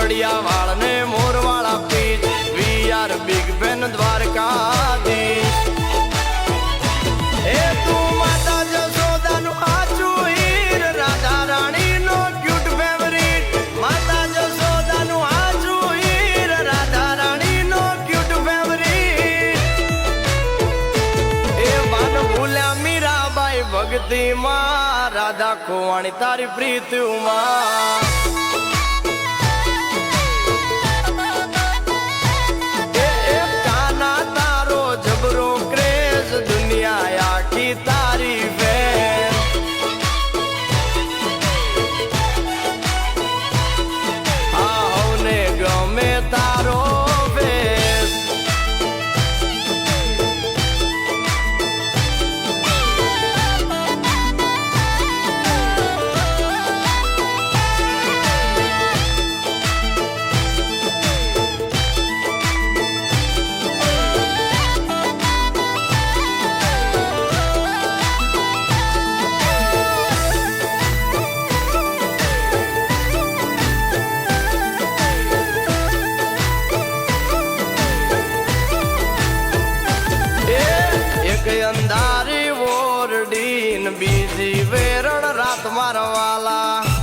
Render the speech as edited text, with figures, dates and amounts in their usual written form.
પાપડિયા વાળ ને મોરવાળા pitch we are big બેન દ્વારકાધીશ એ તું માતા જશોદાનું આચું હીર રાધા રાણીનો ક્યુટ ફેવરિટ માતા જશોદાનું આચું હીર રાધા રાણીનો ક્યુટ ફેવરિટ એ વાન ભૂલ્યા મીરાબાઈ ભક્તિમાં રાધા ખોવાણી તારી પ્રીતિમાં તારી ફેર આવને ગમે તારો ફેર અંધારી ઓરડીન બીજી વેરણ રાત મારવાલા